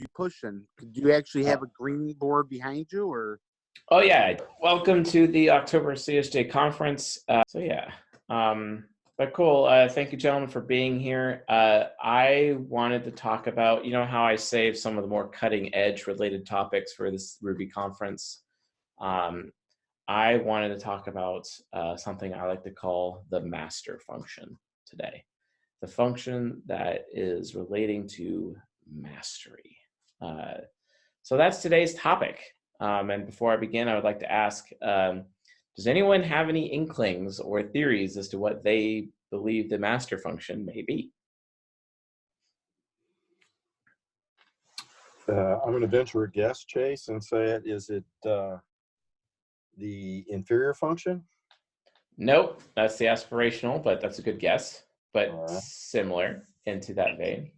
you pushing? Do you actually have a green board behind you, or? Oh yeah, welcome to the October CSJ conference. But cool. Thank you, gentlemen, for being here. I wanted to talk about, you know, how I saved some of the more cutting edge related topics for this Ruby conference. I wanted to talk about something I like to call the master function today. The function that is relating to mastery. So that's today's topic. And before I begin, I would like to ask, does anyone have any inklings or theories as to what they believe the master function may be? I'm going to venture a guess, Chase, and say is it the inferior function? Nope, that's the aspirational, but that's a good guess, but similar into that vein.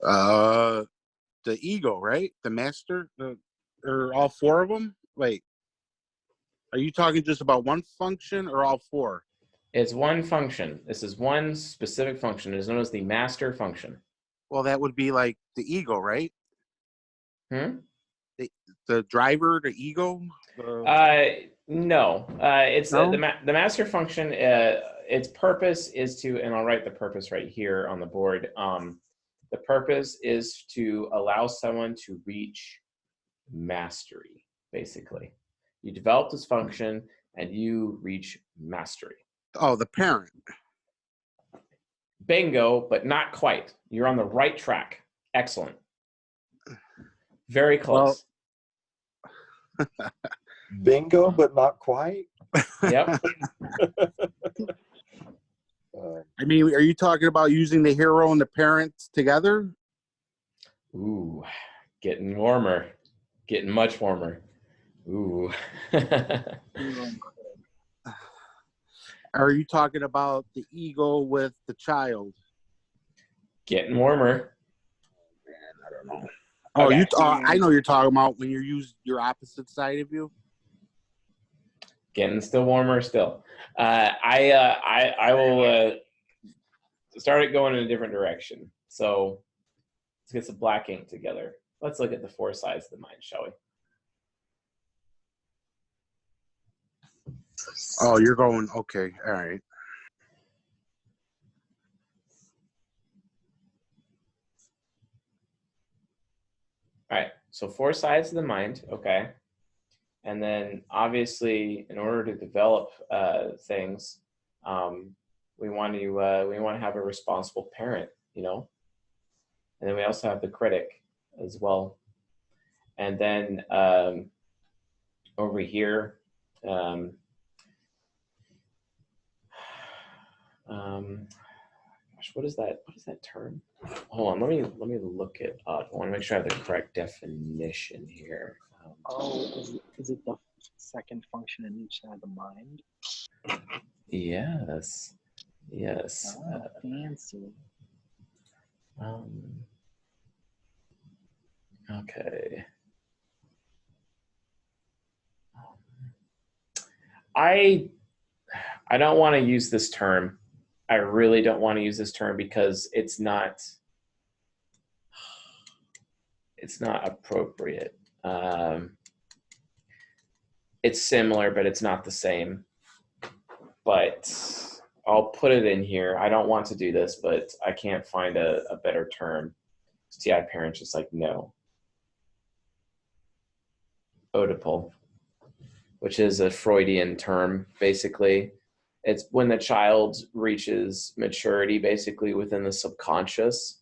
The ego, right? The master, or all four of them? Wait, are you talking just about one function or all four? It's one function. This is one specific function. It is known as the master function. Well, that would be like the ego, right? The driver, the ego? No. It's No? the master function. Its purpose is to, and I'll write the purpose right here on the board. The purpose is to allow someone to reach mastery, basically. You develop this function and you reach mastery. Oh, the parent. Bingo, but not quite. You're on the right track. Excellent. Very close. Well, bingo, but not quite. Yep. I mean, are you talking about using the hero and the parent together? Ooh, getting warmer. Getting much warmer. Ooh. Are you talking about the ego with the child? Getting warmer. Man, I don't know. Oh, Okay. I know you're talking about when you use your opposite side of you. Getting still warmer still. I will start it going in a different direction. So let's get some black ink together. Let's look at the four sides of the mind, shall we? Oh, you're going, okay, all right. All right, so four sides of the mind, okay. And then obviously, in order to develop things, we want to have a responsible parent, you know. And then we also have the critic as well. And then over here, gosh, what is that? What is that term? Hold on, let me look it up. I want to make sure I have the correct definition here. Is it the second function in each side of the mind? Yes. Oh, fancy. Okay. I don't want to use this term. I really don't want to use this term because it's not appropriate. It's similar, but it's not the same. But I'll put it in here. I don't want to do this, but I can't find a better term. TI parents just like, no. Oedipal, which is a Freudian term, basically. It's when the child reaches maturity, basically within the subconscious.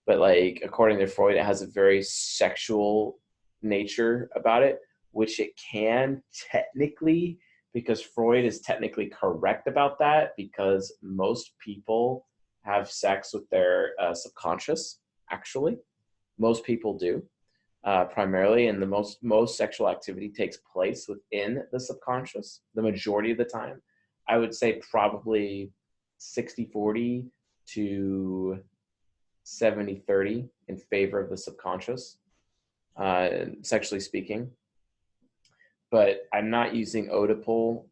But like, according to Freud, it has a very sexual nature about it, which it can technically, because Freud is technically correct about that, because most people have sex with their subconscious, actually. Most people do, primarily, and the most sexual activity takes place within the subconscious, the majority of the time. I would say probably 60-40 to 70-30 in favor of the subconscious, sexually speaking. But I'm not using Oedipal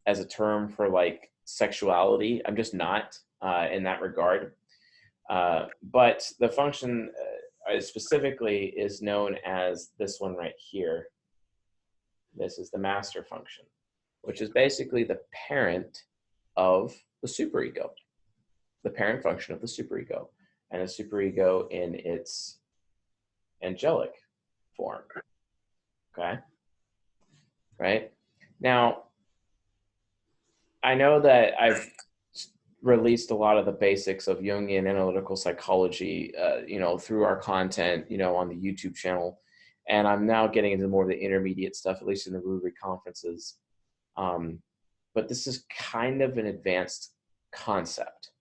as a term for like sexuality. I'm just not in that regard. But the function, specifically is known as this one right here. This is the master function, which is basically the parent of the superego, the parent function of the superego, and a superego in its angelic form. Okay? Right? Now, I know that I've released a lot of the basics of Jungian analytical psychology, through our content, on the YouTube channel. And I'm now getting into more of the intermediate stuff, at least in the rubric conferences. But this is kind of an advanced concept.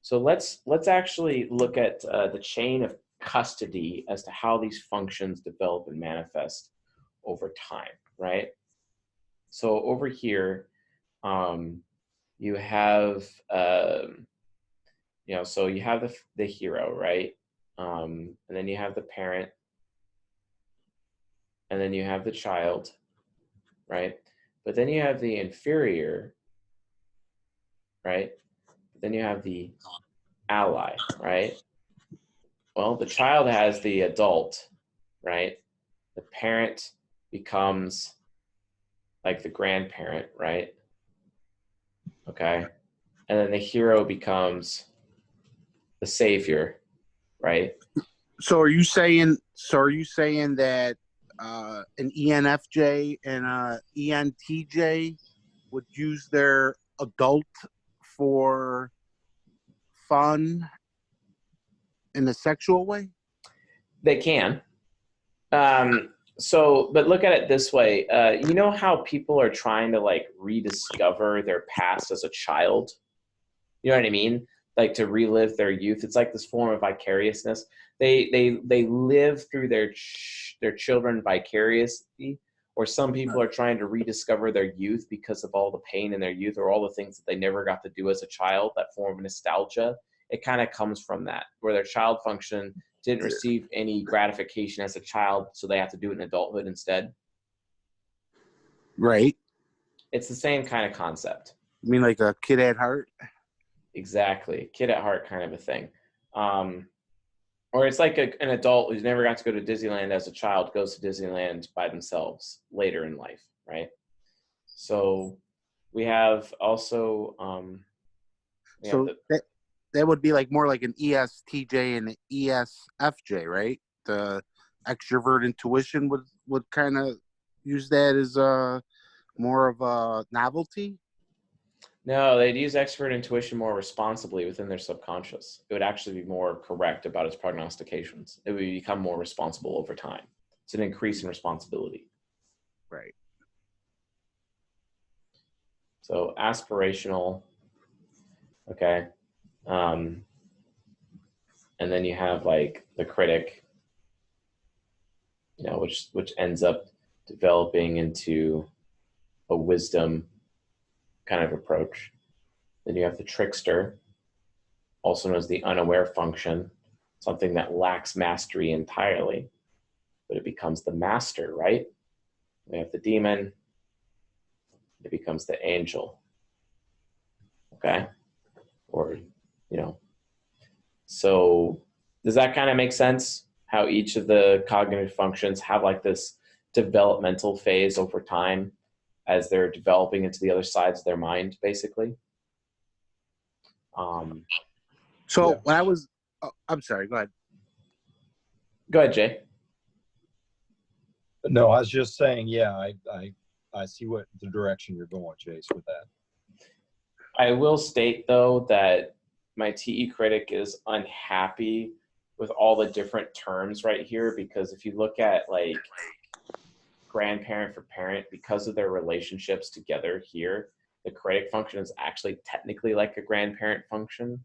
So let's actually look at the chain of custody as to how these functions develop and manifest over time, right? So over here, you have, so you have the hero, right? And then you have the parent, and then you have the child, right? But then you have the inferior, right? But then you have the ally, right? Well, the child has the adult, right? The parent becomes like the grandparent, right? Okay. And then the hero becomes the savior, right? So are you saying that an ENFJ and a ENTJ would use their adult for fun in a sexual way? They can. But look at it this way. You know how people are trying to like rediscover their past as a child? You know what I mean? Like to relive their youth. It's like this form of vicariousness. They live through their children vicariously, or some people are trying to rediscover their youth because of all the pain in their youth or all the things that they never got to do as a child, that form of nostalgia. It kind of comes from that, where their child function didn't receive any gratification as a child, so they have to do it in adulthood instead. Right. It's the same kind of concept. You mean like a kid at heart? Exactly. Kid at heart kind of a thing. Or it's like an adult who's never got to go to Disneyland as a child goes to Disneyland by themselves later in life, right? So we have also... that would be like more like an ESTJ and an ESFJ, right? The extrovert intuition would kind of use that as more of a novelty. No, they'd use expert intuition more responsibly within their subconscious. It would actually be more correct about its prognostications. It would become more responsible over time. It's an increase in responsibility. Right. So aspirational, okay. And then you have like the critic, which ends up developing into a wisdom kind of approach. Then you have the trickster, also known as the unaware function, something that lacks mastery entirely, but it becomes the master, right? We have the demon, it becomes the angel, okay? Or, so does that kind of make sense? How each of the cognitive functions have like this developmental phase over time as they're developing into the other sides of their mind, basically. When I'm sorry, go ahead. Go ahead, Jay. No, I was just saying, yeah, I see what the direction you're going, Chase, with that. I will state though that my TE critic is unhappy with all the different terms right here, because if you look at like grandparent for parent, because of their relationships together here, the critic function is actually technically like a grandparent function,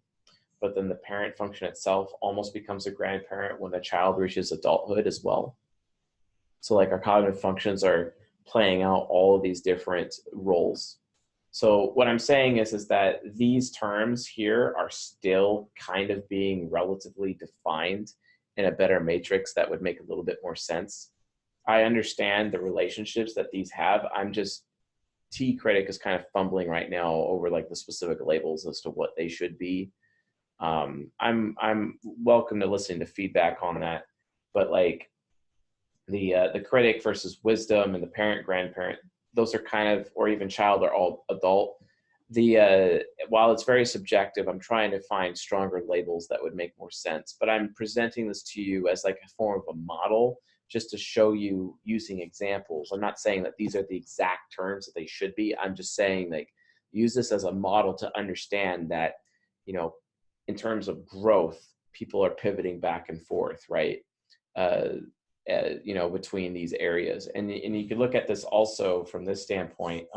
but then the parent function itself almost becomes a grandparent when the child reaches adulthood as well. So like our cognitive functions are playing out all of these different roles. So what I'm saying is that these terms here are still kind of being relatively defined in a better matrix that would make a little bit more sense. I understand the relationships that these have. I'm just, T critic is kind of fumbling right now over like the specific labels as to what they should be. I'm welcome to listening to feedback on that. but like the critic versus wisdom and the parent grandparent, those are kind of, or even child, are all adult. While it's very subjective, I'm trying to find stronger labels that would make more sense, but I'm presenting this to you as like a form of a model, just to show you using examples. I'm not saying that these are the exact terms that they should be. I'm just saying, like, use this as a model to understand that, you know, in terms of growth, people are pivoting back and forth, right? You know, between these areas. And you can look at this also from this standpoint.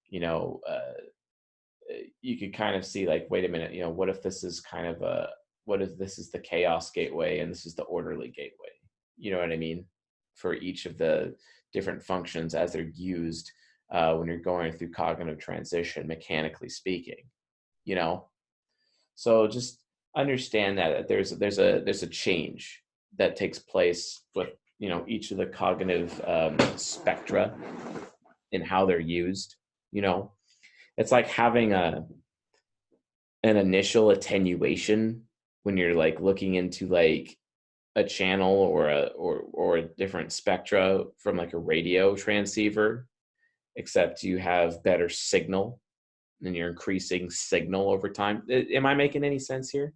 You know, you could kind of see, like, wait a minute, you know, what if this is kind of what if this is the chaos gateway and this is the orderly gateway? You know what I mean? For each of the different functions as they're used when you're going through cognitive transition, mechanically speaking, you know? So just understand that there's a change that takes place with, you know, each of the cognitive spectra and how they're used. You know, it's like having an initial attenuation when you're like looking into like a channel or a different spectra from like a radio transceiver, except you have better signal and you're increasing signal over time. Am I making any sense here?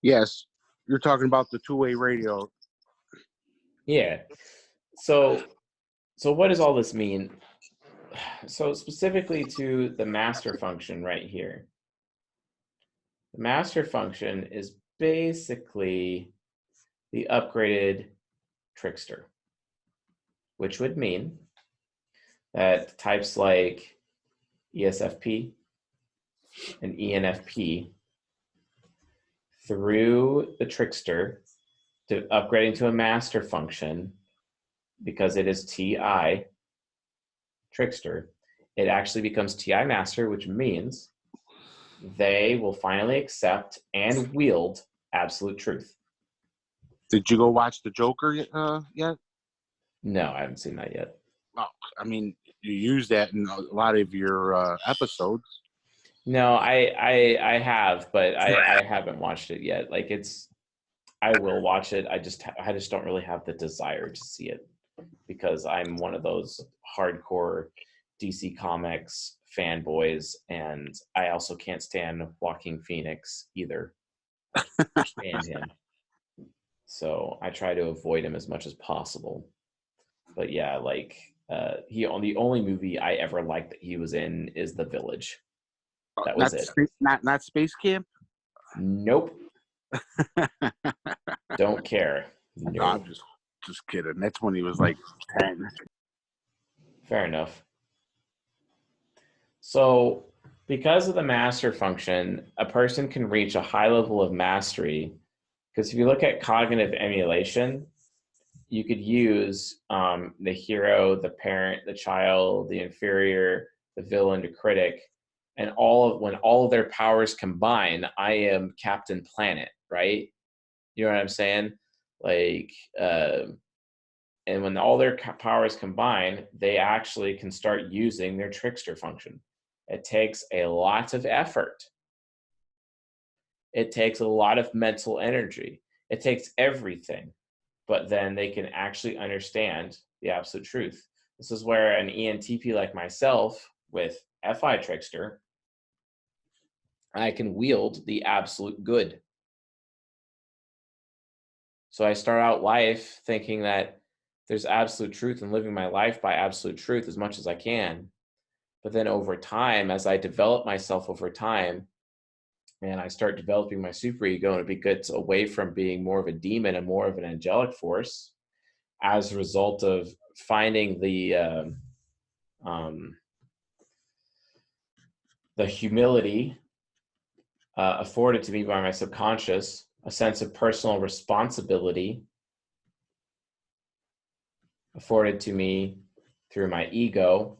Yes, you're talking about the two-way radio. Yeah. So what does all this mean? So specifically to the master function right here. The master function is basically the upgraded trickster, which would mean that types like ESFP and ENFP, through the trickster to upgrading to a master function, because it is TI trickster, it actually becomes TI master, which means they will finally accept and wield absolute truth. Did you go watch the Joker yet? No, I haven't seen that yet. Oh, I mean, you use that in a lot of your episodes. No, I have, but I haven't watched it yet. Like, I will watch it. I just don't really have the desire to see it, because I'm one of those hardcore DC Comics fanboys, and I also can't stand Joaquin Phoenix either. Stand him. So I try to avoid him as much as possible. But yeah, like the only movie I ever liked that he was in is The Village. That was it. Not Space Camp? Nope. Don't care. No, I'm just kidding. That's when he was like 10. Fair enough. So because of the master function, a person can reach a high level of mastery. Because if you look at cognitive emulation, you could use the hero, the parent, the child, the inferior, the villain, the critic, and when all of their powers combine, I am Captain Planet, right? You know what I'm saying? Like, and when all their powers combine, they actually can start using their trickster function. It takes a lot of effort. It takes a lot of mental energy. It takes everything. But then they can actually understand the absolute truth. This is where an ENTP like myself with FI Trickster, I can wield the absolute good. So I start out life thinking that there's absolute truth and living my life by absolute truth as much as I can. But then over time, as I develop myself over time, and I start developing my superego, and it gets away from being more of a demon and more of an angelic force, as a result of finding the humility afforded to me by my subconscious, a sense of personal responsibility afforded to me through my ego,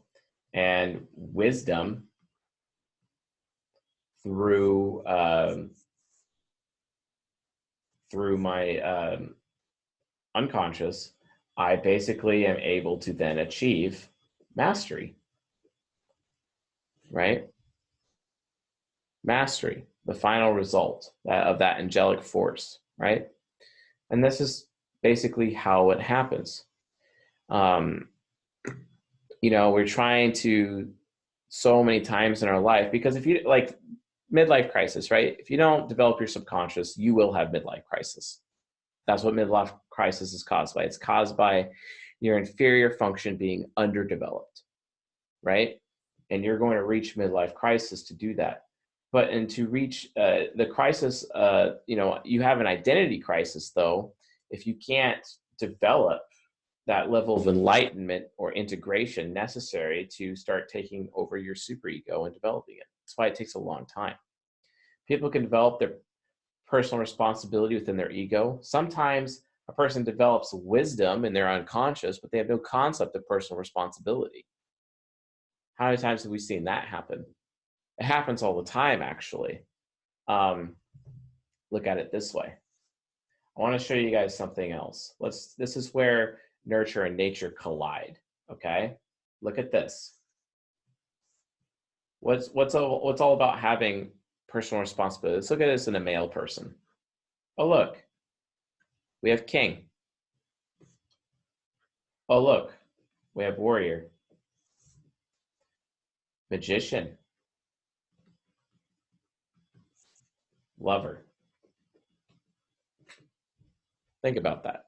and wisdom through my unconscious, I basically am able to then achieve mastery, right? Mastery, the final result of that angelic force, right? And this is basically how it happens. We're trying to so many times in our life, because if you like midlife crisis, right? If you don't develop your subconscious, you will have midlife crisis. That's what midlife crisis is caused by. It's caused by your inferior function being underdeveloped, right? And you're going to reach midlife crisis to do that. But and to reach the crisis, you have an identity crisis, though, if you can't develop that level of enlightenment or integration necessary to start taking over your superego and developing it. That's why it takes a long time. People can develop their personal responsibility within their ego. Sometimes a person develops wisdom in their unconscious, but they have no concept of personal responsibility. How many times have we seen that happen? It happens all the time, actually. Look at it this way. I want to show you guys something else. This is where nurture and nature collide. Okay, look at this. What's all about having personal responsibility? Let's look at this in a male person. Oh, look, we have king. Oh, look, we have warrior, magician, lover. Think about that.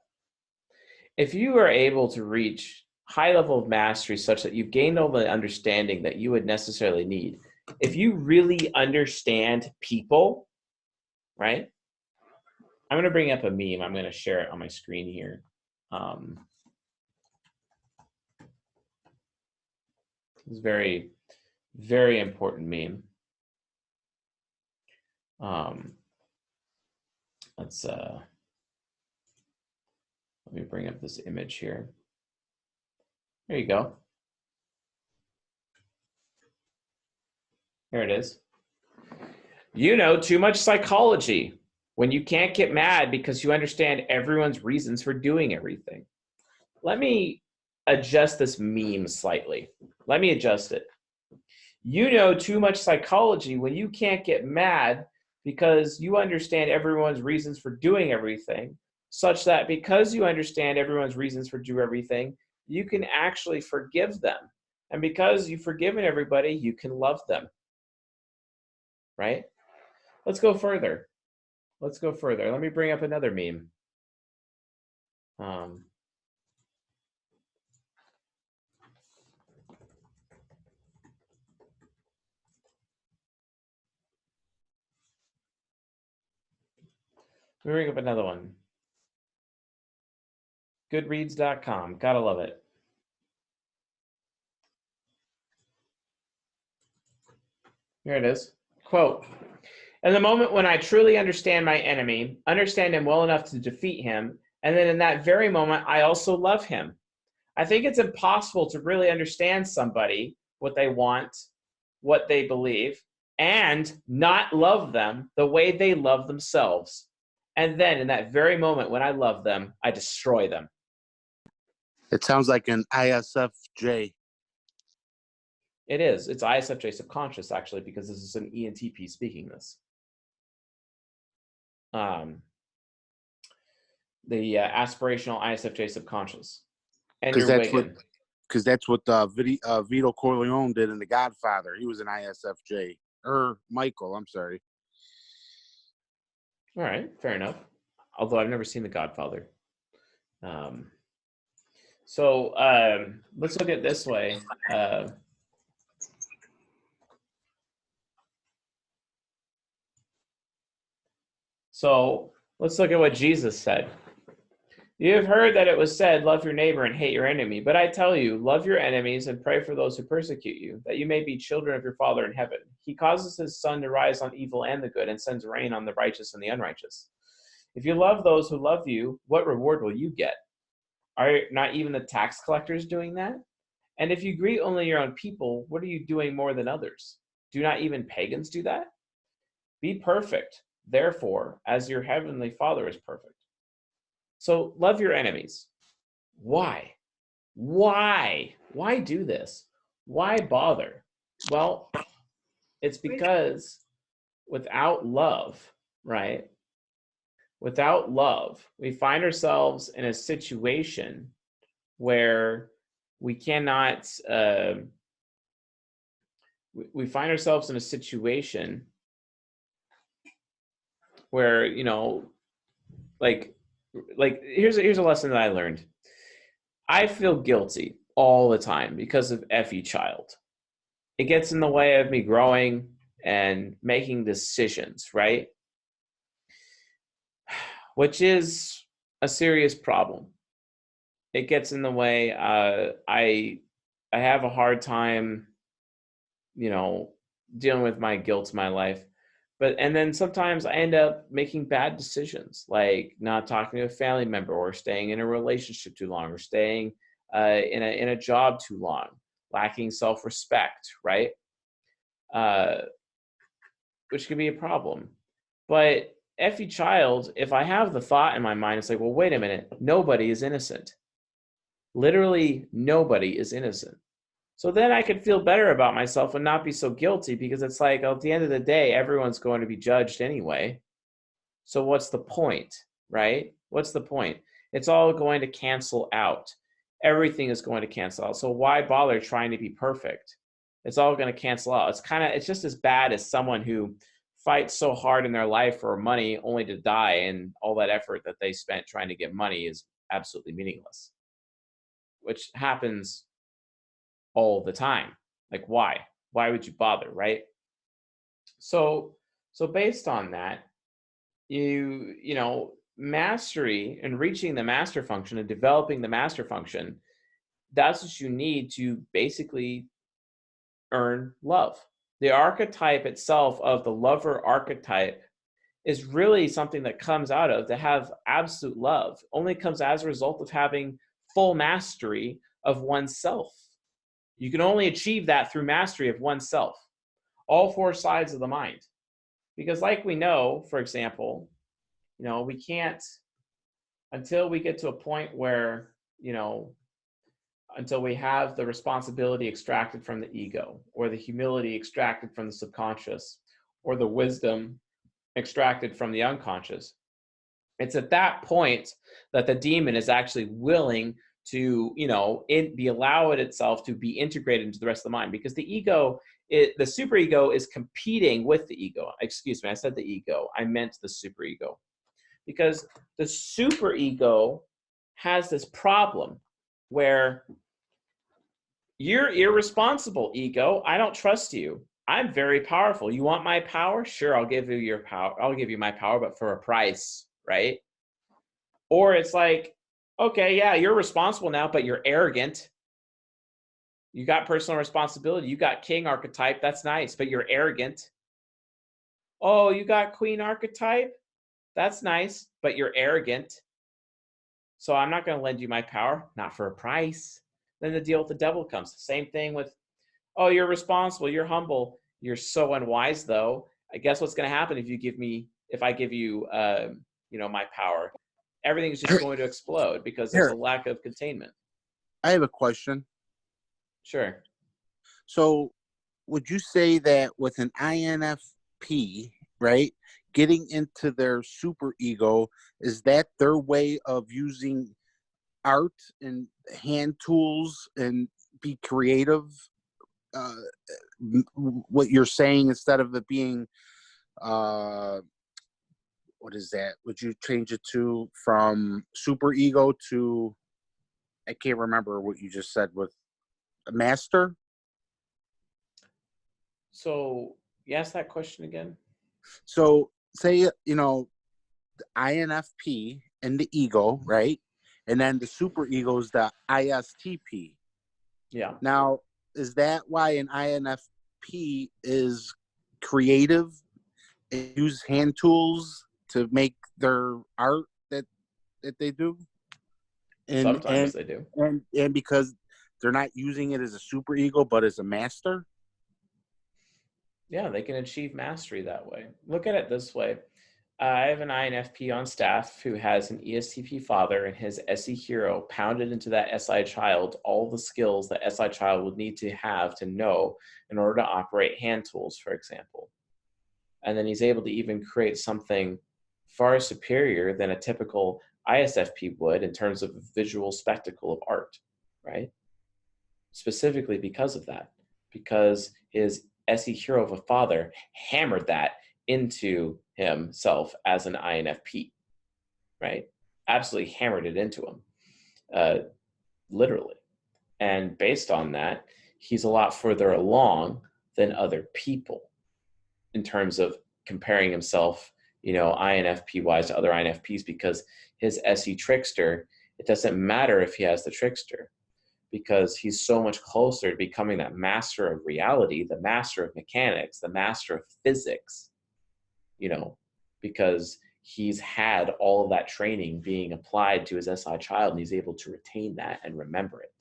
If you are able to reach high level of mastery such that you've gained all the understanding that you would necessarily need, if you really understand people, right? I'm going to bring up a meme. I'm going to share it on my screen here. It's very, very important meme. Let me bring up this image here. There you go. Here it is. You know too much psychology when you can't get mad because you understand everyone's reasons for doing everything. Let me adjust this meme slightly. Let me adjust it. You know too much psychology when you can't get mad because you understand everyone's reasons for doing everything, such that because you understand everyone's reasons for doing everything, you can actually forgive them. And because you've forgiven everybody, you can love them. Right? Let's go further. Let me bring up another meme. Let me bring up another one. Goodreads.com. Gotta love it. Here it is. Quote, "In the moment when I truly understand my enemy, understand him well enough to defeat him, and then in that very moment, I also love him. I think it's impossible to really understand somebody, what they want, what they believe, and not love them the way they love themselves. And then in that very moment when I love them, I destroy them." It sounds like an ISFJ. It is. It's ISFJ subconscious, actually, because this is an ENTP speaking this. The aspirational ISFJ subconscious. And you're wicked. Because that's what Vito Corleone did in The Godfather. He was an ISFJ. Michael, I'm sorry. All right, fair enough. Although I've never seen The Godfather. So let's look at it this way. So let's look at what Jesus said. "You have heard that it was said, 'Love your neighbor and hate your enemy.' But I tell you, love your enemies and pray for those who persecute you, that you may be children of your Father in heaven. He causes his sun to rise on evil and the good, and sends rain on the righteous and the unrighteous. If you love those who love you, what reward will you get? Are not even the tax collectors doing that? And if you greet only your own people, what are you doing more than others? Do not even pagans do that? Be perfect, therefore, as your heavenly Father is perfect." So love your enemies. Why? Why do this? Why bother? Well, it's because without love, right, without love, we find ourselves in a situation where we cannot, we find ourselves in a situation where, you know, like here's a lesson that I learned. I feel guilty all the time because of Effie child. It gets in the way of me growing and making decisions, right? Which is a serious problem. It gets in the way. I have a hard time, you know, dealing with my guilt in my life. And then sometimes I end up making bad decisions, like not talking to a family member, or staying in a relationship too long, or staying in a job too long, lacking self-respect, right? Which can be a problem. But Effie child, if I have the thought in my mind, it's like, well, wait a minute, nobody is innocent. Literally nobody is innocent. So then I could feel better about myself and not be so guilty, because it's like, at the end of the day, everyone's going to be judged anyway. So what's the point, right? What's the point? It's all going to cancel out. Everything is going to cancel out. So why bother trying to be perfect? It's all going to cancel out. It's just as bad as someone who fights so hard in their life for money only to die, and all that effort that they spent trying to get money is absolutely meaningless, which happens all the time. Like, why? Why would you bother, right? So based on that, you know, mastery and reaching the master function and developing the master function, that's what you need to basically earn love. The archetype itself of the lover archetype is really something that comes out of, to have absolute love only comes as a result of having full mastery of oneself. You can only achieve that through mastery of oneself, all four sides of the mind. Because like we know, for example, you know, we can't, until we get to a point where, you know, until we have the responsibility extracted from the ego, or the humility extracted from the subconscious, or the wisdom extracted from the unconscious, it's at that point that the demon is actually willing to, you know, allow it itself to be integrated into the rest of the mind. Because the ego, the superego, is competing with the ego. Excuse me, I said the ego. I meant the superego. Because the superego has this problem where you're irresponsible, ego. I don't trust you. I'm very powerful. You want my power? Sure, I'll give you your power. I'll give you my power, but for a price, right? Or it's like, okay, yeah, you're responsible now, but you're arrogant. You got personal responsibility. You got king archetype. That's nice, but you're arrogant. Oh, you got queen archetype? That's nice, but you're arrogant. So I'm not going to lend you my power, not for a price. Then the deal with the devil comes. Same thing with, oh, you're responsible, you're humble, you're so unwise though. I guess what's going to happen if I give you, you know, my power? Everything's just going to explode because there's a lack of containment. I have a question. Sure. So would you say that with an INFP, right, getting into their super ego, is that their way of using art and hand tools and be creative? What you're saying, instead of it being, what is that? Would you change it to from super ego to, I can't remember what you just said, with a master? So you ask that question again? So say, you know, the INFP and the ego, right? And then the super ego is the ISTP. Yeah. Now, is that why an INFP is creative and use hand tools to make their art that they do? Sometimes they do. And because they're not using it as a super ego, but as a master? Yeah, they can achieve mastery that way. Look at it this way. I have an INFP on staff who has an ESTP father, and his SE hero pounded into that SI child all the skills that SI child would need to have to know in order to operate hand tools, for example. And then he's able to even create something far superior than a typical ISFP would in terms of a visual spectacle of art, right? Specifically because of that, because his SE hero of a father hammered that into himself as an INFP, right? Absolutely hammered it into him, literally. And based on that, he's a lot further along than other people in terms of comparing himself, INFP wise to other INFPs, because his SE trickster, it doesn't matter if he has the trickster, because he's so much closer to becoming that master of reality, the master of mechanics, the master of physics, because he's had all of that training being applied to his SI child, and he's able to retain that and remember it,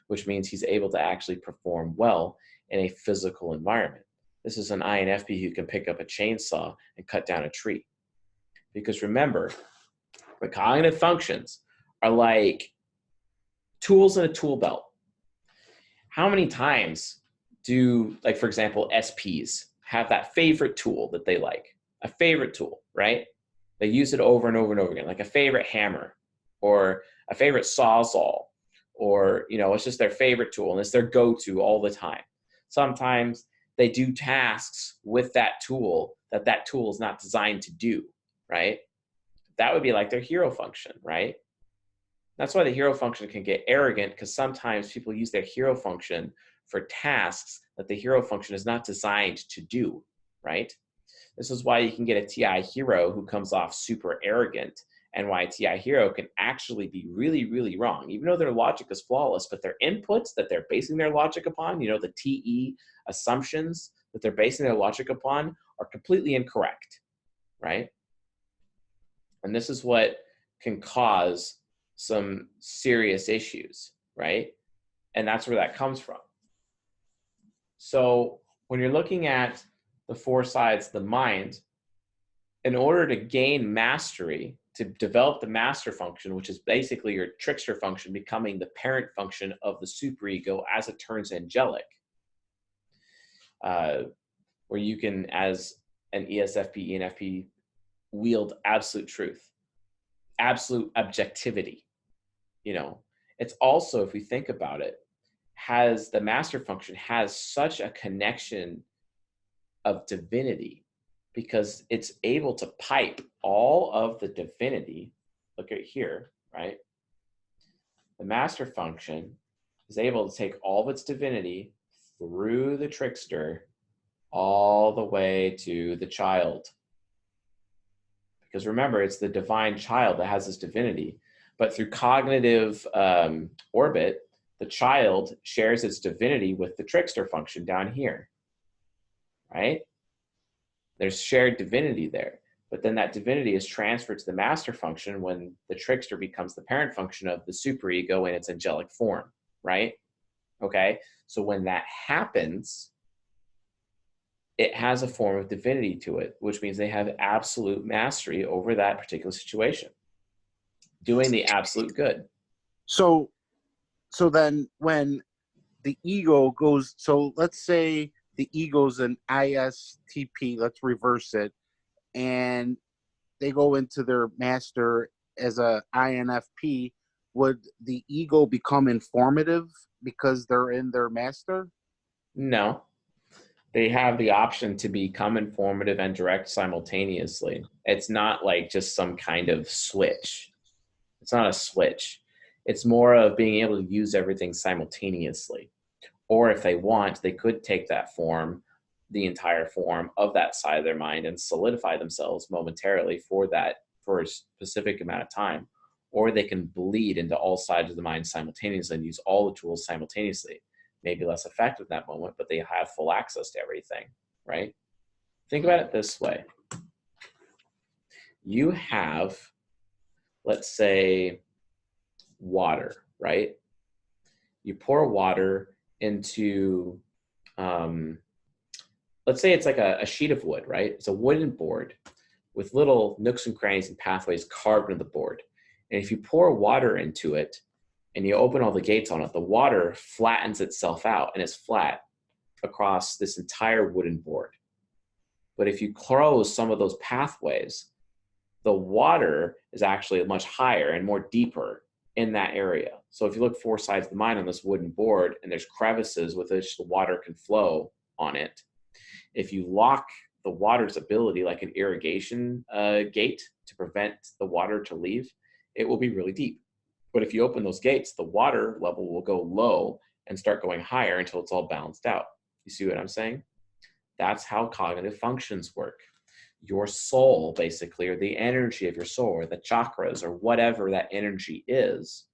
which means he's able to actually perform well in a physical environment. This is an INFP who can pick up a chainsaw and cut down a tree. Because remember, the cognitive functions are like tools in a tool belt. How many times do, like, for example, SPs have that favorite tool that they like? A favorite tool, right? They use it over and over and over again, like a favorite hammer or a favorite sawzall, or, it's just their favorite tool and it's their go-to all the time. Sometimes they do tasks with that tool that tool is not designed to do, right? That would be like their hero function, right? That's why the hero function can get arrogant, because sometimes people use their hero function for tasks that the hero function is not designed to do, right? This is why you can get a TI hero who comes off super arrogant, and why a TI hero can actually be really, really wrong, even though their logic is flawless, but their inputs that they're basing their logic upon, the TE assumptions that they're basing their logic upon are completely incorrect, right? And this is what can cause some serious issues, right? And that's where that comes from. So when you're looking at the four sides of the mind, in order to gain mastery, to develop the master function, which is basically your trickster function becoming the parent function of the superego as it turns angelic, where you can, as an ESFP, ENFP, wield absolute truth, absolute objectivity. It's also, if we think about it, the master function has such a connection of divinity, because it's able to pipe all of the divinity. Look at here, right? The master function is able to take all of its divinity through the trickster all the way to the child. Because remember, it's the divine child that has this divinity. But through cognitive orbit, the child shares its divinity with the trickster function down here, right? There's shared divinity there. But then that divinity is transferred to the master function when the trickster becomes the parent function of the superego in its angelic form, right? Okay, so when that happens, it has a form of divinity to it, which means they have absolute mastery over that particular situation, doing the absolute good. So then when the ego goes, so let's say the ego's an ISTP, let's reverse it, and they go into their master as a INFP, would the ego become informative because they're in their master? No. They have the option to become informative and direct simultaneously. It's not like just some kind of switch. It's not a switch. It's more of being able to use everything simultaneously. Or if they want, they could take that form, the entire form of that side of their mind, and solidify themselves momentarily for a specific amount of time. Or they can bleed into all sides of the mind simultaneously and use all the tools simultaneously. Maybe less effective in that moment, but they have full access to everything, right? Think about it this way. You have, let's say, water, right? You pour water into, let's say it's like a sheet of wood, right? It's a wooden board with little nooks and crannies and pathways carved into the board. And if you pour water into it, and you open all the gates on it, the water flattens itself out and is flat across this entire wooden board. But if you close some of those pathways, The water is actually much higher and more deeper in that area. So if you look four sides of the mine on this wooden board and there's crevices with which the water can flow on it, if you lock the water's ability like an irrigation gate to prevent the water to leave, it will be really deep. But if you open those gates, the water level will go low and start going higher until it's all balanced out. You see what I'm saying? That's how cognitive functions work. Your soul, basically, or the energy of your soul, or the chakras, or whatever that energy is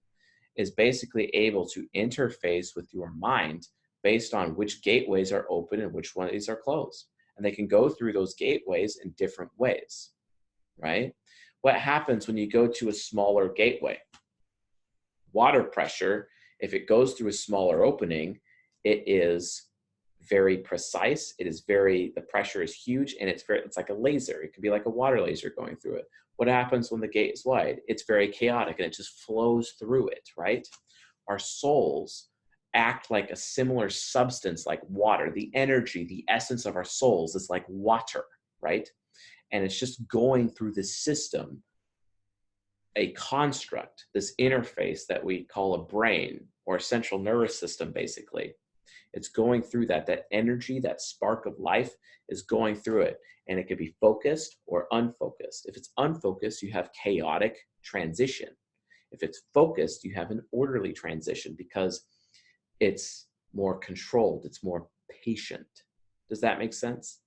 basically able to interface with your mind based on which gateways are open and which ones are closed. And they can go through those gateways in different ways, right? What happens when you go to a smaller gateway? Water pressure, if it goes through a smaller opening, it is very precise. The pressure is huge, and it's like a laser. It could be like a water laser going through it. What happens when the gate is wide? It's very chaotic, and it just flows through it, right? Our souls act like a similar substance like water. The energy, the essence of our souls is like water, right? And it's just going through this system, a construct, this interface that we call a brain or a central nervous system, basically. It's going through that energy, that spark of life is going through it. And it could be focused or unfocused. If it's unfocused, you have chaotic transition. If it's focused, you have an orderly transition because it's more controlled, it's more patient. Does that make sense?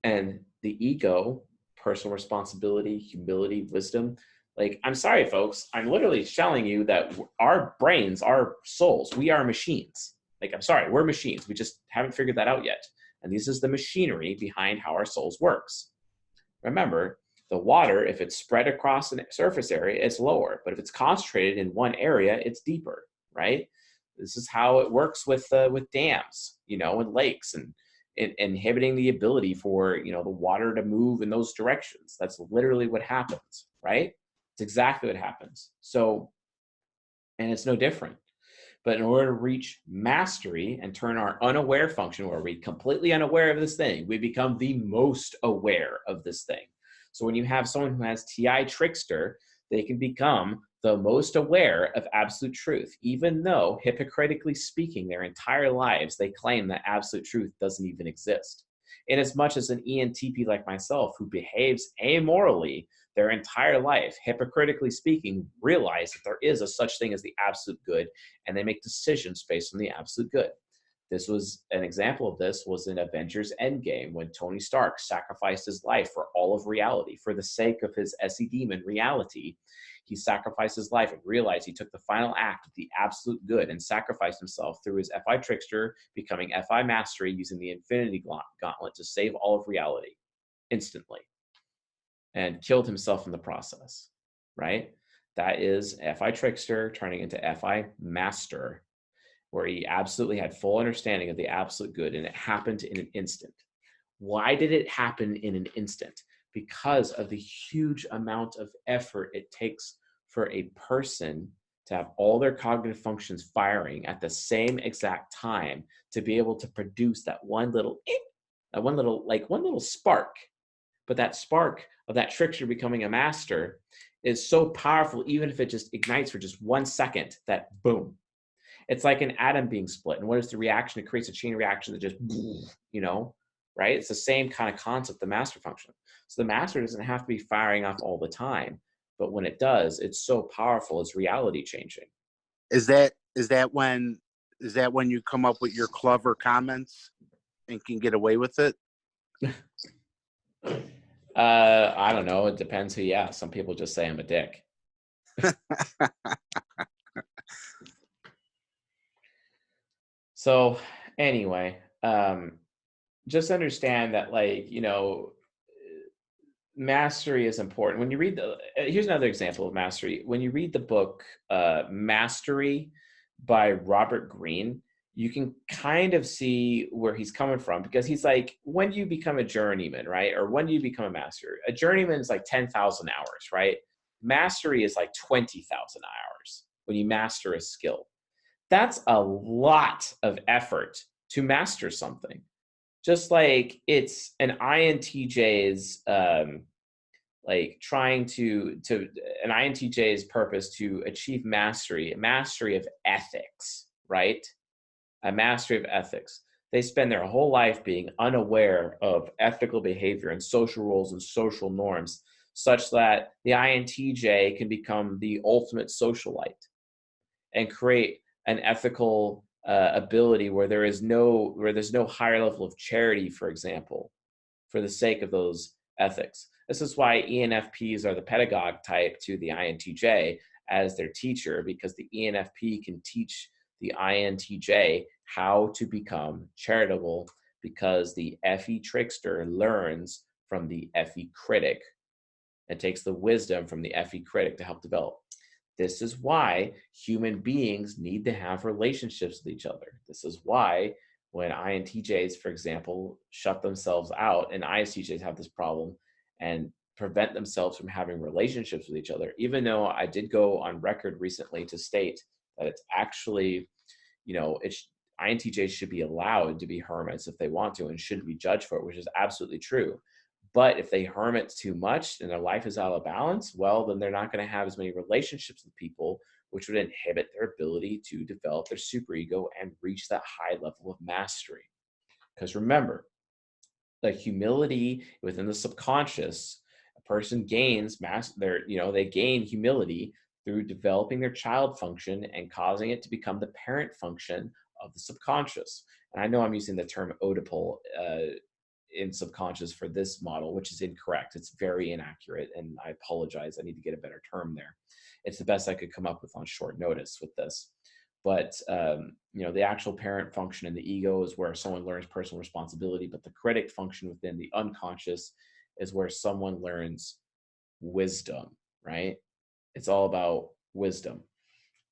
And the ego, personal responsibility, humility, wisdom, like, I'm sorry, folks, I'm literally telling you that our brains, our souls, we are machines. Like, I'm sorry, we're machines. We just haven't figured that out yet. And this is the machinery behind how our souls works. Remember, the water, if it's spread across the surface area, it's lower. But if it's concentrated in one area, it's deeper, right? This is how it works with dams, and lakes, and inhibiting the ability for, the water to move in those directions. That's literally what happens, right? It's exactly what happens. So, and it's no different. But in order to reach mastery and turn our unaware function, where we're completely unaware of this thing, we become the most aware of this thing. So when you have someone who has TI trickster, they can become the most aware of absolute truth, even though, hypocritically speaking, their entire lives, they claim that absolute truth doesn't even exist. In as much as an ENTP like myself, who behaves amorally their entire life, hypocritically speaking, realize that there is a such thing as the absolute good, and they make decisions based on the absolute good. This was an example of this was in Avengers Endgame, when Tony Stark sacrificed his life for all of reality. For the sake of his SE demon reality, he sacrificed his life and realized he took the final act of the absolute good and sacrificed himself through his FI trickster, becoming FI mastery, using the Infinity Gauntlet to save all of reality instantly, and killed himself in the process, right? That is FI trickster turning into FI master, where he absolutely had full understanding of the absolute good, and it happened in an instant. Why did it happen in an instant? Because of the huge amount of effort it takes for a person to have all their cognitive functions firing at the same exact time to be able to produce that one little spark. But that spark of that trickster becoming a master is so powerful, even if it just ignites for just 1 second, that boom. It's like an atom being split. And what is the reaction? It creates a chain reaction that just, right? It's the same kind of concept, the master function. So the master doesn't have to be firing off all the time, but when it does, it's so powerful, it's reality changing. Is that when you come up with your clever comments and can get away with it? I don't know. It depends who you ask. Some people just say I'm a dick. So anyway, just understand that, mastery is important. When you read here's another example of mastery. When you read the book Mastery by Robert Greene, you can kind of see where he's coming from, because he's like, when you become a journeyman, right? Or when you become a master, a journeyman is like 10,000 hours, right? Mastery is like 20,000 hours when you master a skill. That's a lot of effort to master something. Just like it's an INTJ's like trying to an INTJ's purpose to achieve mastery of ethics, right? A mastery of ethics. They spend their whole life being unaware of ethical behavior and social rules and social norms, such that the INTJ can become the ultimate socialite and create an ethical ability where there's no higher level of charity, for example, for the sake of those ethics. This is why ENFPs are the pedagogue type to the INTJ as their teacher, because the ENFP can teach the INTJ how to become charitable, because the FE trickster learns from the FE critic and takes the wisdom from the FE critic to help develop. This is why human beings need to have relationships with each other. This is why when INTJs, for example, shut themselves out, and ISTJs have this problem and prevent themselves from having relationships with each other, even though I did go on record recently to state that it's actually, INTJs should be allowed to be hermits if they want to and shouldn't be judged for it, which is absolutely true. But if they hermit too much and their life is out of balance, well, then they're not going to have as many relationships with people, which would inhibit their ability to develop their superego and reach that high level of mastery. Because remember, the humility within the subconscious, a person gains they gain humility through developing their child function and causing it to become the parent function of the subconscious. And I know I'm using the term Oedipal in subconscious for this model, which is incorrect. It's very inaccurate, and I apologize. I need to get a better term there. It's the best I could come up with on short notice with this. But the actual parent function in the ego is where someone learns personal responsibility, but the critic function within the unconscious is where someone learns wisdom, right? It's all about wisdom.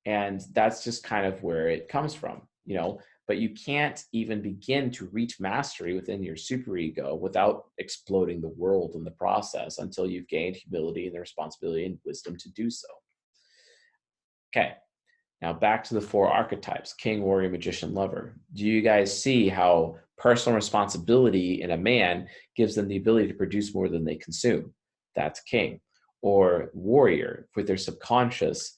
And that's just kind of where it comes from, but you can't even begin to reach mastery within your superego without exploding the world in the process until you've gained humility and the responsibility and wisdom to do so. Okay, now back to the 4 archetypes: king, warrior, magician, lover. Do you guys see how personal responsibility in a man gives them the ability to produce more than they consume? That's king. Or warrior, with their subconscious,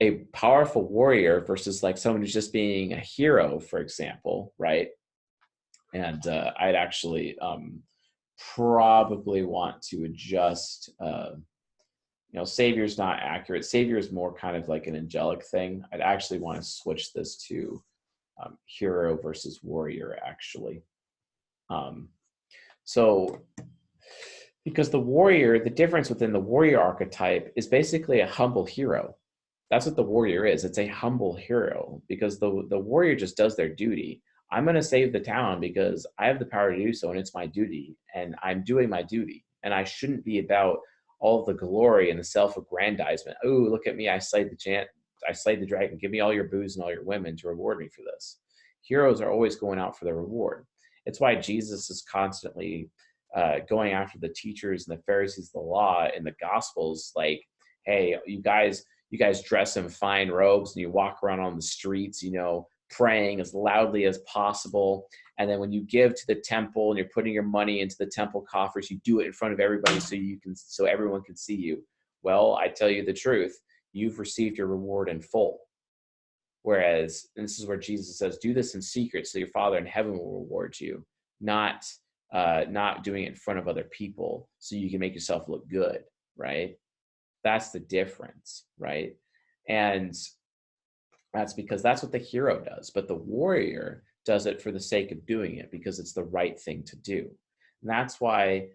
a powerful warrior versus like someone who's just being a hero, for example, right? And I'd actually probably want to adjust, savior's not accurate. Savior is more kind of like an angelic thing. I'd actually want to switch this to hero versus warrior, actually. So because the difference within the warrior archetype is basically a humble hero. That's what the warrior is. It's a humble hero, because the warrior just does their duty. I'm going to save the town because I have the power to do so, and it's my duty, and I'm doing my duty. And I shouldn't be about all of the glory and the self-aggrandizement. Oh, look at me. I slayed the dragon. Give me all your booze and all your women to reward me for this. Heroes are always going out for the reward. It's why Jesus is constantly going after the teachers and the Pharisees of the law in the Gospels. Like, hey, you guys dress in fine robes and you walk around on the streets, praying as loudly as possible. And then when you give to the temple and you're putting your money into the temple coffers, you do it in front of everybody so everyone can see you. Well, I tell you the truth, you've received your reward in full. Whereas, and this is where Jesus says, do this in secret so your Father in heaven will reward you, not doing it in front of other people so you can make yourself look good, right? That's the difference, right? And that's because that's what the hero does. But the warrior does it for the sake of doing it because it's the right thing to do. And that's why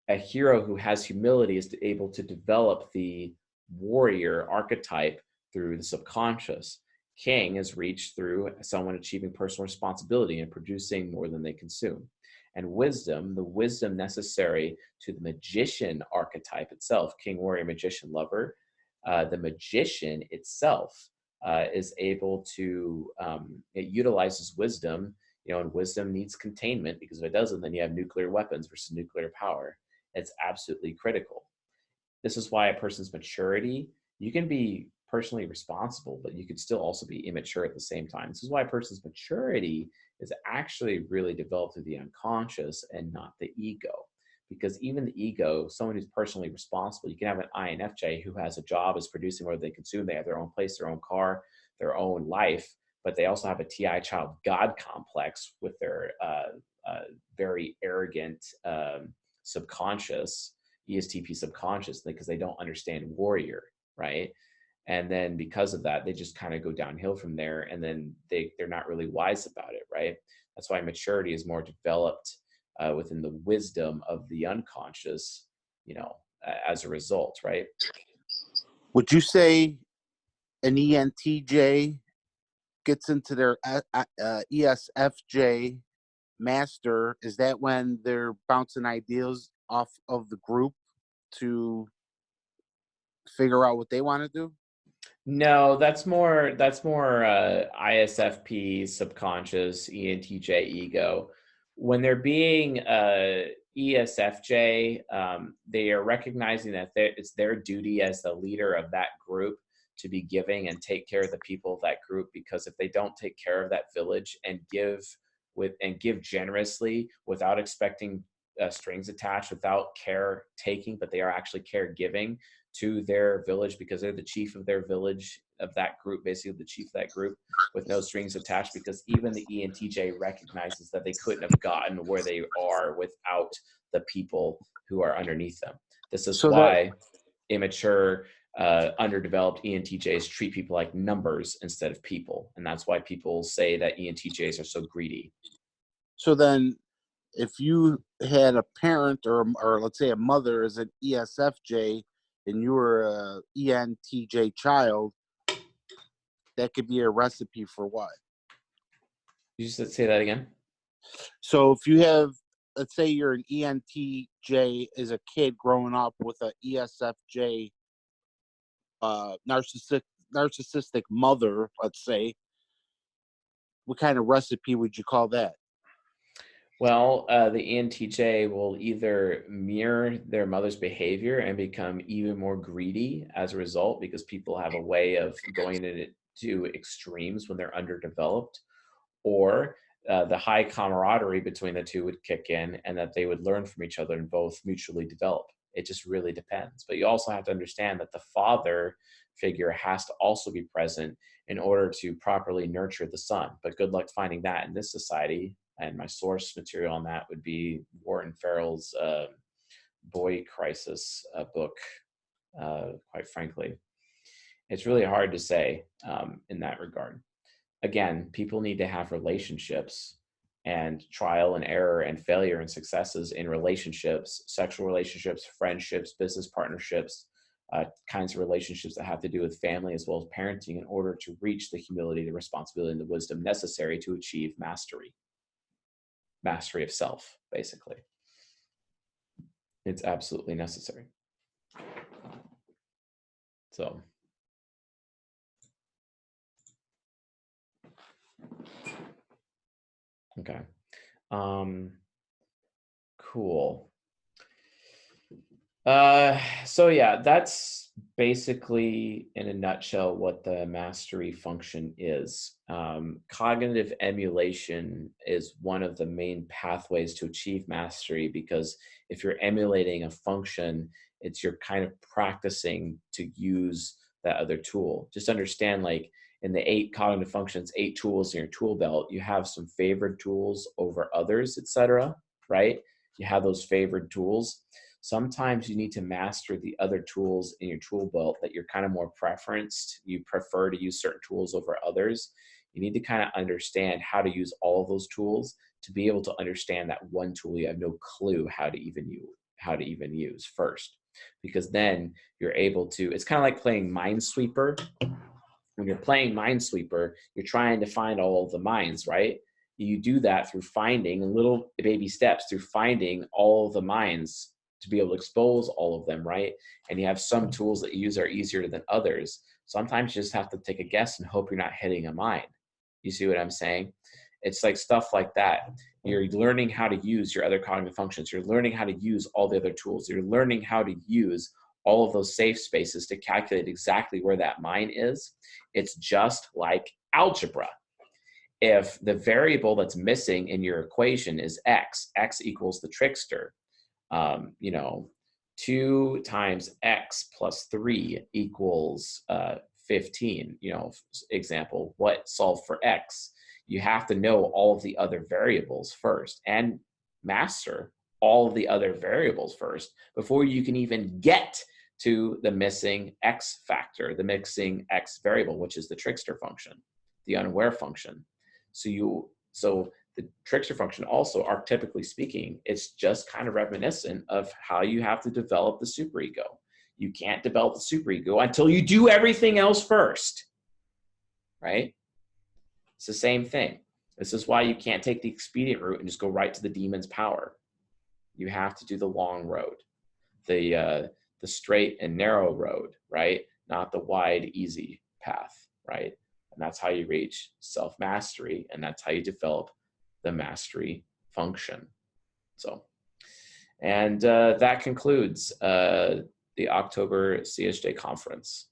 a hero who has humility is able to develop the warrior archetype through the subconscious. King is reached through someone achieving personal responsibility and producing more than they consume. And wisdom, the wisdom necessary to the magician archetype itself, king, warrior, magician, lover, the magician itself is able to, it utilizes wisdom, and wisdom needs containment, because if it doesn't, then you have nuclear weapons versus nuclear power. It's absolutely critical. This is why a person's maturity, you can be personally responsible, but you could still also be immature at the same time. This is why a person's maturity is actually really developed through the unconscious and not the ego, because even the ego, someone who's personally responsible, you can have an INFJ who has a job, is producing what they consume, they have their own place, their own car, their own life, but they also have a TI child God complex with their very arrogant subconscious, ESTP subconscious, because they don't understand warrior, right? And then because of that, they just kind of go downhill from there, and then they're not really wise about it, right? That's why maturity is more developed within the wisdom of the unconscious, as a result, right? Would you say an ENTJ gets into their ESFJ master? Is that when they're bouncing ideas off of the group to figure out what they want to do? No, that's more ISFP, subconscious, ENTJ, ego. When they're being ESFJ, they are recognizing that it's their duty as the leader of that group to be giving and take care of the people of that group, because if they don't take care of that village and give generously without expecting strings attached, without care taking, but they are actually caregiving to their village because they're the chief of their village, of that group, basically the chief of that group, with no strings attached, because even the ENTJ recognizes that they couldn't have gotten where they are without the people who are underneath them. This is why immature, underdeveloped ENTJs treat people like numbers instead of people. And that's why people say that ENTJs are so greedy. So then if you had a parent or let's say a mother is an ESFJ and you were a ENTJ child, that could be a recipe for what? You just say that again? So if you have, let's say you're an ENTJ as a kid growing up with an ESFJ narcissistic mother, let's say, what kind of recipe would you call that? Well, the ENTJ will either mirror their mother's behavior and become even more greedy as a result, because people have a way of going into extremes when they're underdeveloped, or the high camaraderie between the two would kick in, and that they would learn from each other and both mutually develop. It just really depends. But you also have to understand that the father figure has to also be present in order to properly nurture the son. But good luck finding that in this society. And my source material on that would be Warren Farrell's Boy Crisis book, quite frankly. It's really hard to say in that regard. Again, people need to have relationships, and trial and error and failure and successes in relationships, sexual relationships, friendships, business partnerships, kinds of relationships that have to do with family as well as parenting, in order to reach the humility, the responsibility, and the wisdom necessary to achieve mastery of self, basically. It's absolutely necessary. So okay. Cool. So yeah, that's basically in a nutshell what the mastery function is. Cognitive emulation is one of the main pathways to achieve mastery, because if you're emulating a function, you're kind of practicing to use that other tool. Just understand, like in the 8 cognitive functions, 8 tools in your tool belt, you have some favored tools over others, etc. Right? You have those favored tools. Sometimes you need to master the other tools in your tool belt that you're kind of more preferenced. You prefer to use certain tools over others. You need to kind of understand how to use all of those tools to be able to understand that one tool you have no clue how to even use first. Because then you're able to, it's kind of like playing Minesweeper. When you're playing Minesweeper, you're trying to find all of the mines, right? You do that through finding little baby steps, through finding all of the mines to be able to expose all of them, right? And you have some tools that you use are easier than others. Sometimes you just have to take a guess and hope you're not hitting a mine. You see what I'm saying? It's like stuff like that. You're learning how to use your other cognitive functions. You're learning how to use all the other tools. You're learning how to use all of those safe spaces to calculate exactly where that mine is. It's just like algebra. If the variable that's missing in your equation is x equals the trickster, You know, 2 times x plus 3 equals 15. You know, example, what solve for x? You have to know all of the other variables first and master all of the other variables first before you can even get to the missing x factor, the missing x variable, which is the trickster function, the unaware function. So the trickster function also, archetypically speaking, it's just kind of reminiscent of how you have to develop the superego. You can't develop the superego until you do everything else first, right? It's the same thing. This is why you can't take the expedient route and just go right to the demon's power. You have to do the long road, the straight and narrow road, right? Not the wide, easy path, right? And that's how you reach self-mastery, and that's how you develop the mastery function. So, and that concludes the October CSJ conference.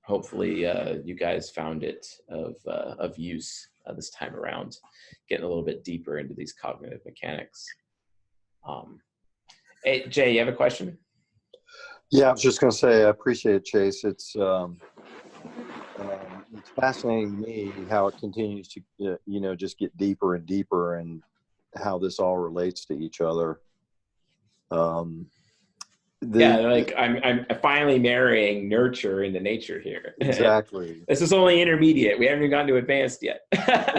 Hopefully you guys found it of use this time around, getting a little bit deeper into these cognitive mechanics. Hey, Jay, you have a question? Yeah, I was just going to say, I appreciate it, Chase. It's fascinating to me how it continues to, you know, just get deeper and deeper, and how this all relates to each other. Like I'm finally marrying nurture into nature here. Exactly. This is only intermediate. We haven't even gotten to advanced yet.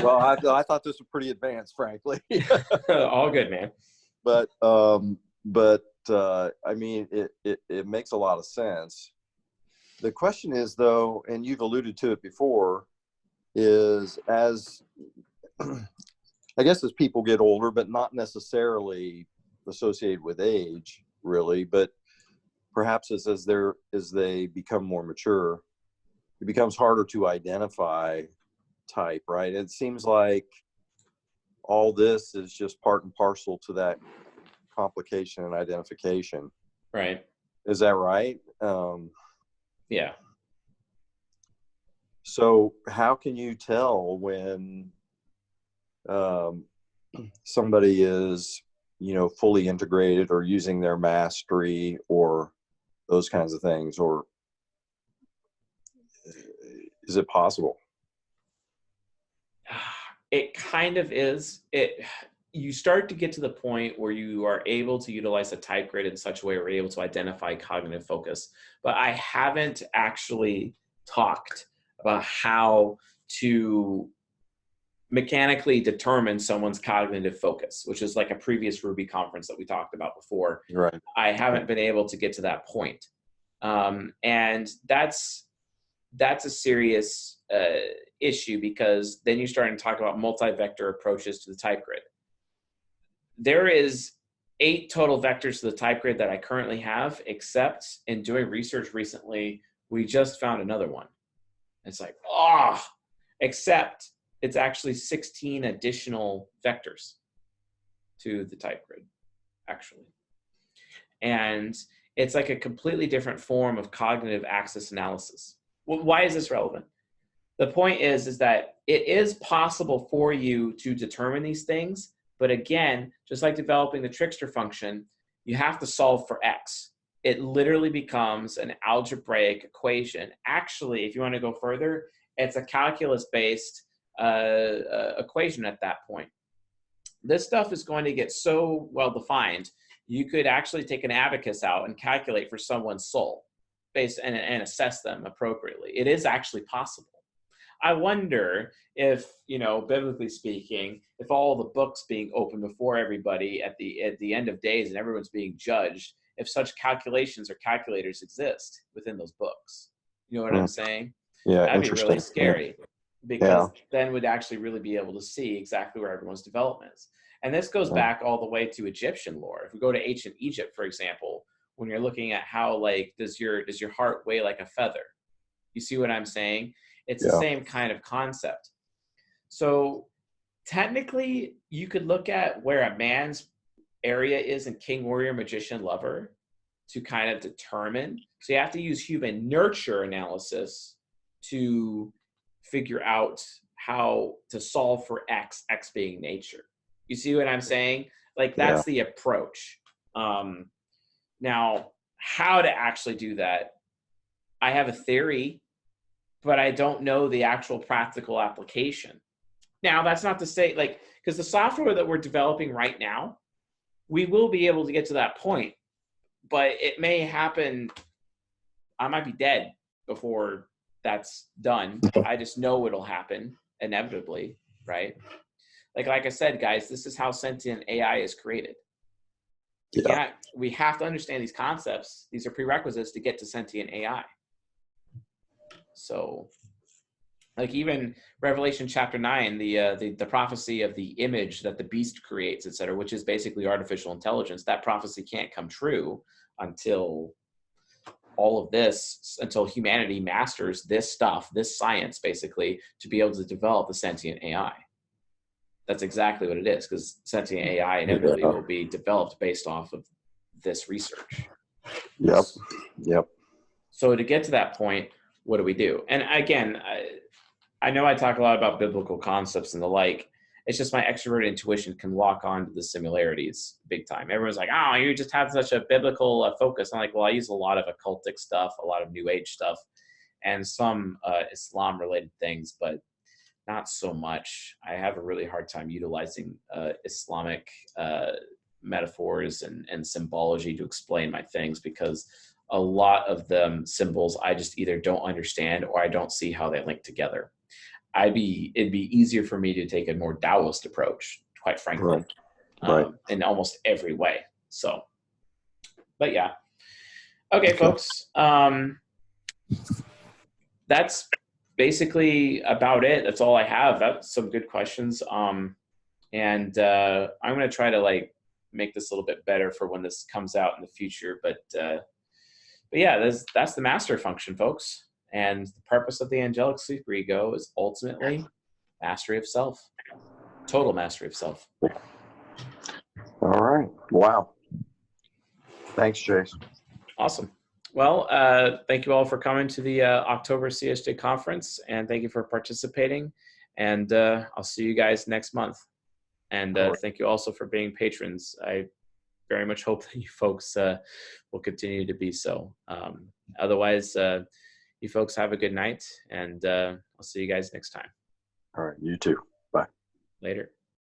Well, I thought this was pretty advanced, frankly. All good, man. But I mean, it makes a lot of sense. The question is, though, and you've alluded to it before, is as I guess as people get older, but not necessarily associated with age, really, but perhaps as they become more mature, it becomes harder to identify type, right? It seems like all this is just part and parcel to that complication and identification. Right. Is that right? Yeah. So how can you tell when somebody is, you know, fully integrated or using their mastery or those kinds of things? Or is it possible? It kind of is. You start to get to the point where you are able to utilize a type grid in such a way where you're able to identify cognitive focus. But I haven't actually talked about how to mechanically determine someone's cognitive focus, which is like a previous Ruby conference that we talked about before. Right. I haven't been able to get to that point. And that's a serious issue, because then you're starting to talk about multi-vector approaches to the type grid. There is 8 total vectors to the type grid that I currently have, except in doing research recently, we just found another one. It's like, except it's actually 16 additional vectors to the type grid, actually. And it's like a completely different form of cognitive axis analysis. Well, why is this relevant? The point is that it is possible for you to determine these things, but again, just like developing the trickster function, you have to solve for x. It literally becomes an algebraic equation. Actually, if you want to go further, it's a calculus-based equation at that point. This stuff is going to get so well defined, you could actually take an abacus out and calculate for someone's soul and assess them appropriately. It is actually possible. I wonder if, you know, biblically speaking, if all the books being open before everybody at the end of days and everyone's being judged, if such calculations or calculators exist within those books. You know what I'm saying? Yeah, that'd be really scary, because then we'd actually really be able to see exactly where everyone's development is. And this goes back all the way to Egyptian lore. If we go to ancient Egypt, for example, when you're looking at how, like, does your heart weigh like a feather? You see what I'm saying? It's the same kind of concept. So technically, you could look at where a man's area is in King, Warrior, Magician, Lover to kind of determine. So you have to use human nurture analysis to figure out how to solve for x being nature. You see what I'm saying? Like, that's the approach. Now, how to actually do that, I have a theory, but I don't know the actual practical application. Now, that's not to say, like, because the software that we're developing right now, we will be able to get to that point, but it may happen. I might be dead before that's done. I just know it'll happen inevitably, right? Like I said, guys, this is how sentient AI is created. We have to understand these concepts. These are prerequisites to get to sentient AI. So, like even Revelation chapter 9, the prophecy of the image that the beast creates, et cetera, which is basically artificial intelligence, that prophecy can't come true until all of this, until humanity masters this stuff, this science, basically, to be able to develop the sentient AI. That's exactly what it is, because sentient AI inevitably will be developed based off of this research. Yep. So to get to that point, what do we do? And again, I know I talk a lot about biblical concepts and the like. It's just my extroverted intuition can lock on to the similarities big time. Everyone's like, oh, you just have such a biblical focus. I'm like, well, I use a lot of occultic stuff, a lot of New Age stuff, and some Islam-related things, but not so much. I have a really hard time utilizing Islamic metaphors and symbology to explain my things, because a lot of them symbols I just either don't understand or I don't see how they link together. It'd be easier for me to take a more Taoist approach, quite frankly, in almost every way. So, but yeah. Okay, folks. That's basically about it. That's all I have. That's some good questions. And I'm going to try to make this a little bit better for when this comes out in the future. But yeah, that's the master function, folks. And the purpose of the angelic sleeper ego is ultimately mastery of self, total mastery of self. All right. Wow. Thanks, Chase. Awesome. Well, thank you all for coming to the October CSJ conference, and thank you for participating. And I'll see you guys next month. And thank you also for being patrons. I very much hope that you folks will continue to be so. Otherwise, you folks have a good night, and I'll see you guys next time. All right. You too. Bye. Later.